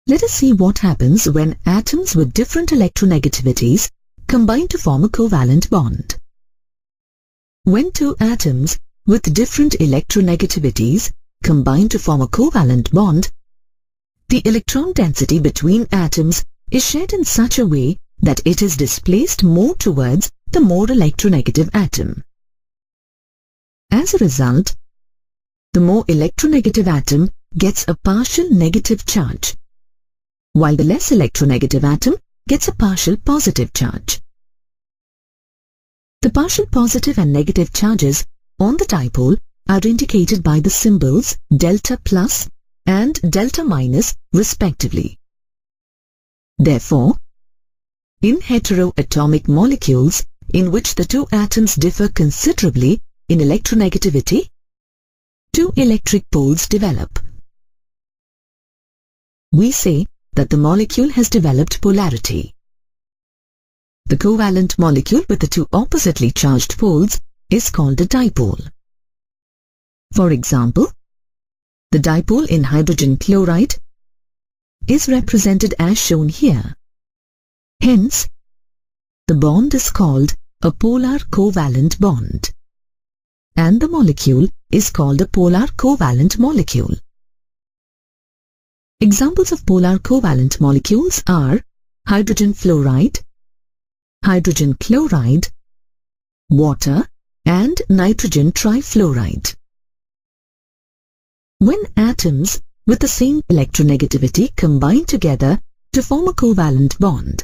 Let us see what happens when atoms with different electronegativities combine to form a covalent bond. When two atoms with different electronegativities combine to form a covalent bond, the electron density between atoms is shared in such a way that it is displaced more towards the more electronegative atom. As a result, the more electronegative atom gets a partial negative charge, while the less electronegative atom gets a partial positive charge. The partial positive and negative charges on the dipole are indicated by the symbols delta plus and delta minus respectively. Therefore, in heteroatomic molecules in which the two atoms differ considerably in electronegativity, two electric poles develop. We say that the molecule has developed polarity. The covalent molecule with the two oppositely charged poles is called a dipole. For example, the dipole in hydrogen chloride is represented as shown here. Hence, the bond is called a polar covalent bond, and the molecule is called a polar covalent molecule. Examples of polar covalent molecules are hydrogen fluoride, hydrogen chloride, water, and nitrogen trifluoride. When atoms with the same electronegativity combine together to form a covalent bond,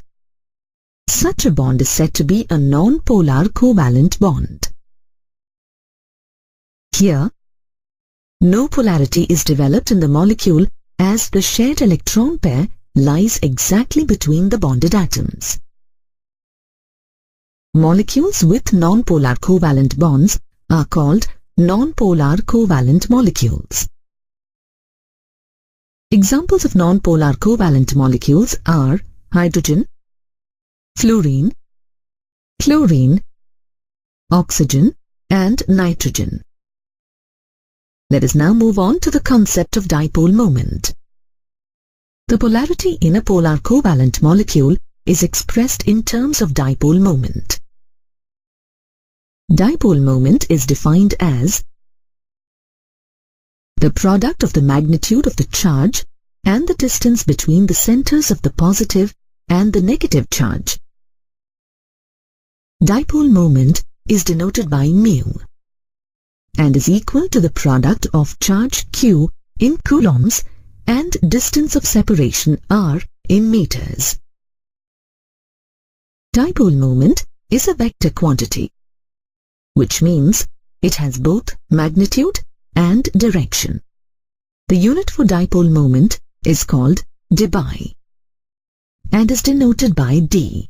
such a bond is said to be a non-polar covalent bond. Here, no polarity is developed in the molecule as the shared electron pair lies exactly between the bonded atoms. Molecules with non-polar covalent bonds are called non-polar covalent molecules. Examples of non-polar covalent molecules are hydrogen, fluorine, chlorine, oxygen, and nitrogen. Let us now move on to the concept of dipole moment. The polarity in a polar covalent molecule is expressed in terms of dipole moment. Dipole moment is defined as the product of the magnitude of the charge and the distance between the centers of the positive and the negative charge. Dipole moment is denoted by mu and is equal to the product of charge Q in coulombs and distance of separation r in meters. Dipole moment is a vector quantity, which means it has both magnitude and direction. The unit for dipole moment is called dBi and is denoted by d.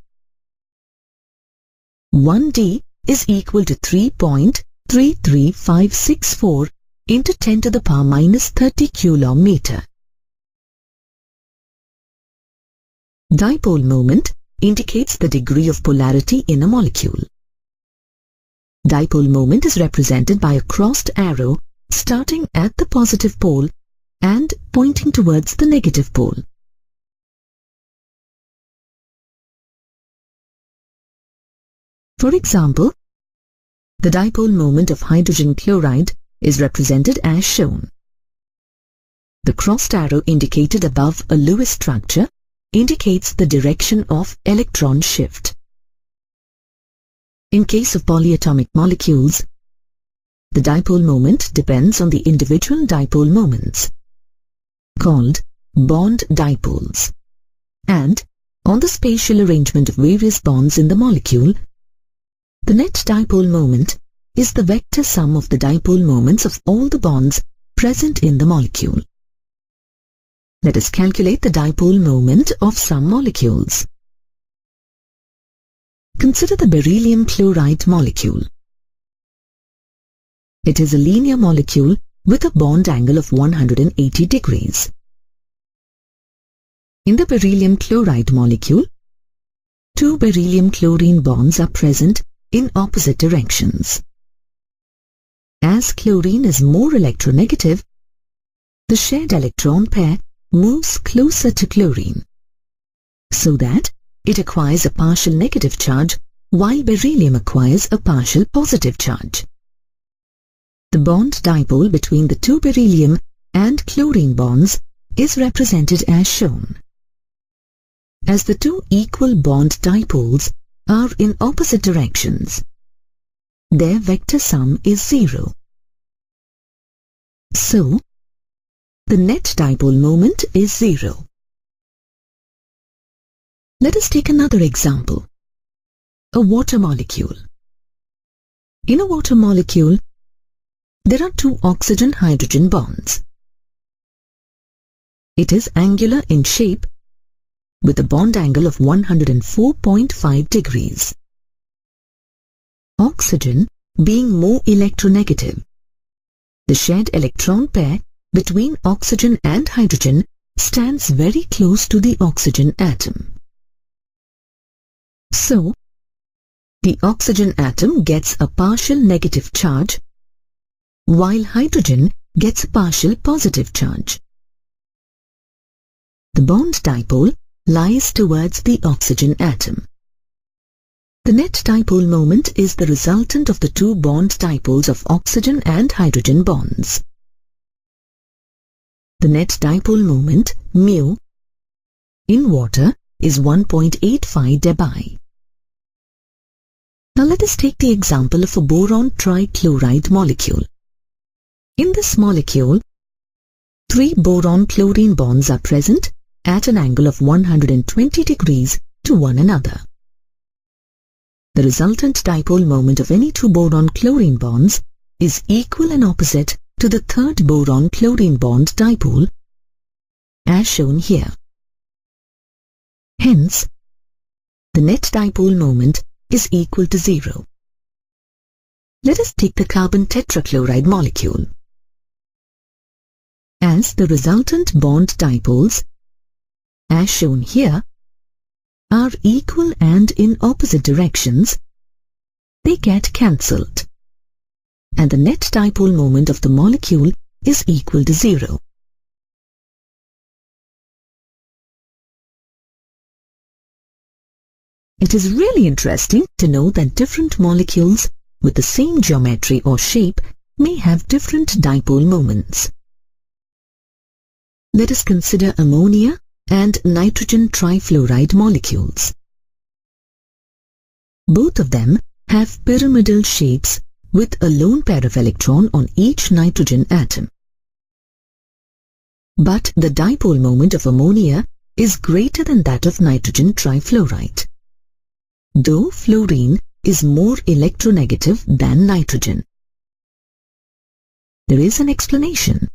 1d is equal to 3.33564 into 10 to the power minus 30 coulometer. Dipole moment indicates the degree of polarity in a molecule. Dipole moment is represented by a crossed arrow starting at the positive pole and pointing towards the negative pole. For example, the dipole moment of hydrogen chloride is represented as shown. The crossed arrow indicated above a Lewis structure indicates the direction of electron shift. In case of polyatomic molecules, the dipole moment depends on the individual dipole moments, called bond dipoles, and on the spatial arrangement of various bonds in the molecule. The net dipole moment is the vector sum of the dipole moments of all the bonds present in the molecule. Let us calculate the dipole moment of some molecules. Consider the beryllium chloride molecule. It is a linear molecule with a bond angle of 180 degrees. In the beryllium chloride molecule, two beryllium chlorine bonds are present in opposite directions. As chlorine is more electronegative, the shared electron pair moves closer to chlorine, so that it acquires a partial negative charge while beryllium acquires a partial positive charge. The bond dipole between the two beryllium and chlorine bonds is represented as shown. As the two equal bond dipoles are in opposite directions, their vector sum is 0. So, the net dipole moment is 0. Let us take another example. A water molecule. In a water molecule, there are two oxygen-hydrogen bonds. It is angular in shape with a bond angle of 104.5 degrees. Oxygen being more electronegative, the shared electron pair between oxygen and hydrogen stands very close to the oxygen atom. So, the oxygen atom gets a partial negative charge, while hydrogen gets a partial positive charge. The bond dipole lies towards the oxygen atom. The net dipole moment is the resultant of the two bond dipoles of oxygen and hydrogen bonds. The net dipole moment, mu, in water is 1.85 dBi. Now let us take the example of a boron trichloride molecule. In this molecule, 3 boron chlorine bonds are present at an angle of 120 degrees to one another. The resultant dipole moment of any two boron chlorine bonds is equal and opposite to the third boron chlorine bond dipole, as shown here. Hence, the net dipole moment is equal to 0. Let us take the carbon tetrachloride molecule. As the resultant bond dipoles, as shown here, are equal and in opposite directions, they get cancelled, and the net dipole moment of the molecule is equal to 0. It is really interesting to know that different molecules with the same geometry or shape may have different dipole moments. Let us consider ammonia and nitrogen trifluoride molecules. Both of them have pyramidal shapes with a lone pair of electrons on each nitrogen atom. But the dipole moment of ammonia is greater than that of nitrogen trifluoride, though fluorine is more electronegative than nitrogen. There is an explanation.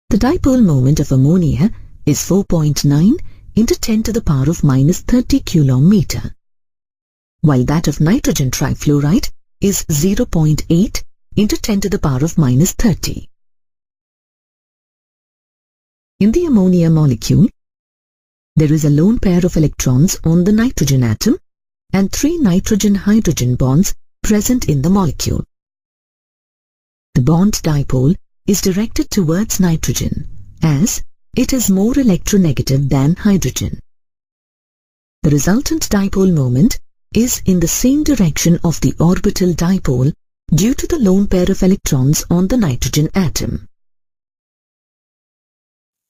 The dipole moment of ammonia is 4.9 into 10 to the power of minus 30 coulometer, while that of nitrogen trifluoride is 0.8 into 10 to the power of minus 30. In the ammonia molecule, there is a lone pair of electrons on the nitrogen atom and 3 nitrogen-hydrogen bonds present in the molecule. The bond dipole is directed towards nitrogen, as it is more electronegative than hydrogen. The resultant dipole moment is in the same direction of the orbital dipole due to the lone pair of electrons on the nitrogen atom.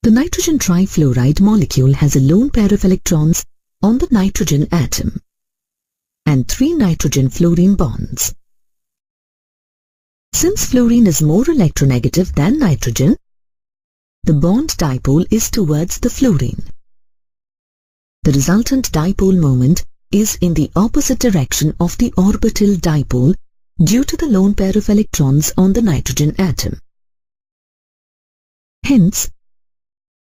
The nitrogen trifluoride molecule has a lone pair of electrons on the nitrogen atom and 3 nitrogen fluorine bonds. Since fluorine is more electronegative than nitrogen, the bond dipole is towards the fluorine. The resultant dipole moment is in the opposite direction of the orbital dipole due to the lone pair of electrons on the nitrogen atom. Hence,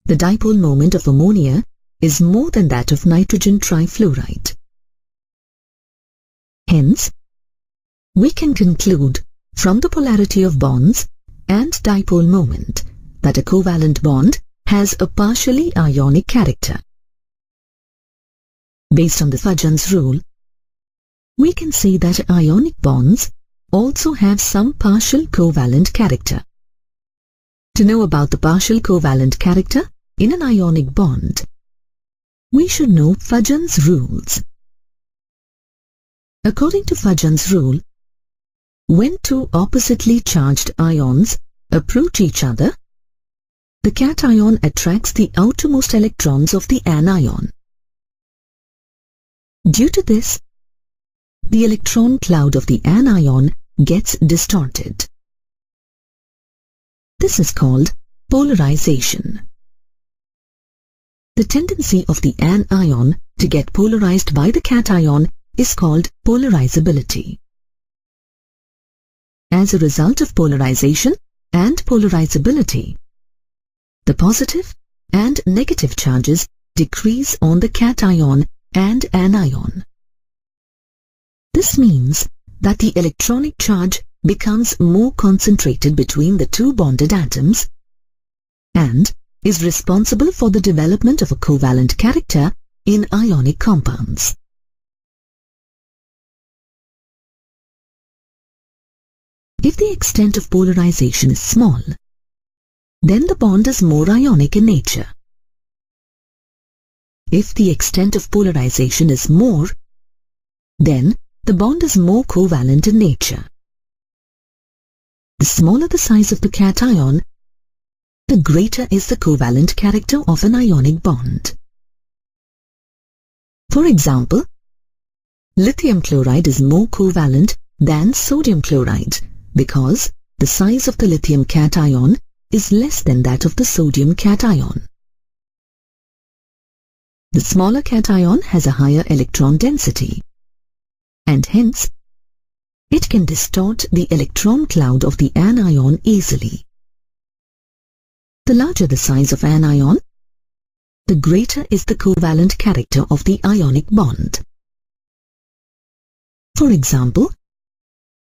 the dipole moment of ammonia is more than that of nitrogen trifluoride. Hence, we can conclude from the polarity of bonds and dipole moment that a covalent bond has a partially ionic character. Based on the Fajans rule, we can say that ionic bonds also have some partial covalent character. To know about the partial covalent character in an ionic bond, we should know Fajans' rules. According to Fajans' rule, when two oppositely charged ions approach each other, the cation attracts the outermost electrons of the anion. Due to this, the electron cloud of the anion gets distorted. This is called polarization. The tendency of the anion to get polarized by the cation is called polarizability. As a result of polarization and polarizability, the positive and negative charges decrease on the cation and anion. This means that the electronic charge becomes more concentrated between the two bonded atoms and is responsible for the development of a covalent character in ionic compounds. If the extent of polarization is small, then the bond is more ionic in nature. If the extent of polarization is more, then the bond is more covalent in nature. The smaller the size of the cation, the greater is the covalent character of an ionic bond. For example, lithium chloride is more covalent than sodium chloride because the size of the lithium cation is less than that of the sodium cation. The smaller cation has a higher electron density, and hence it can distort the electron cloud of the anion easily. The larger the size of anion, the greater is the covalent character of the ionic bond. For example,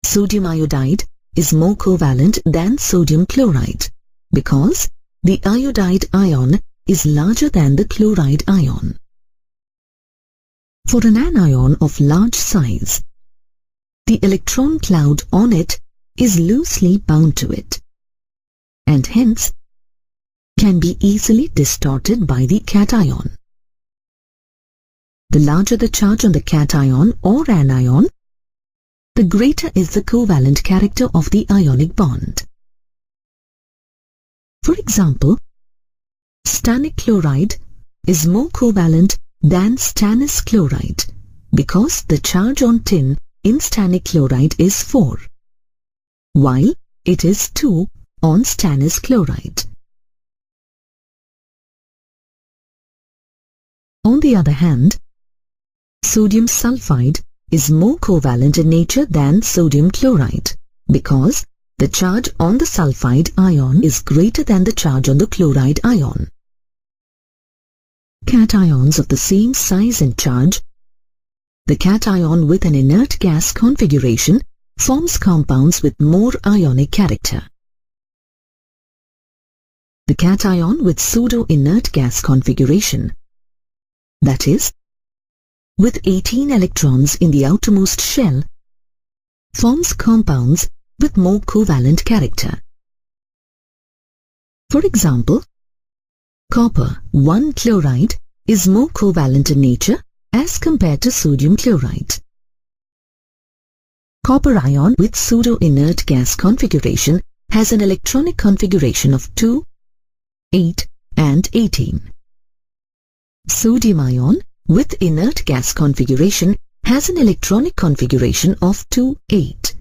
sodium iodide is more covalent than sodium chloride because the iodide ion is larger than the chloride ion. For an anion of large size, the electron cloud on it is loosely bound to it, and hence can be easily distorted by the cation. The larger the charge on the cation or anion, the greater is the covalent character of the ionic bond. For example, stannic chloride is more covalent than stannous chloride because the charge on tin in stannic chloride is 4, while it is 2 on stannous chloride. On the other hand, sodium sulfide is more covalent in nature than sodium chloride because the charge on the sulfide ion is greater than the charge on the chloride ion. Cations of the same size and charge, the cation with an inert gas configuration forms compounds with more ionic character. The cation with pseudo-inert gas configuration, that is, with 18 electrons in the outermost shell, forms compounds with more covalent character. For example, copper 1 chloride is more covalent in nature as compared to sodium chloride. Copper ion with pseudo-inert gas configuration has an electronic configuration of 2, 8 and 18. Sodium ion with inert gas configuration has an electronic configuration of 2, 8.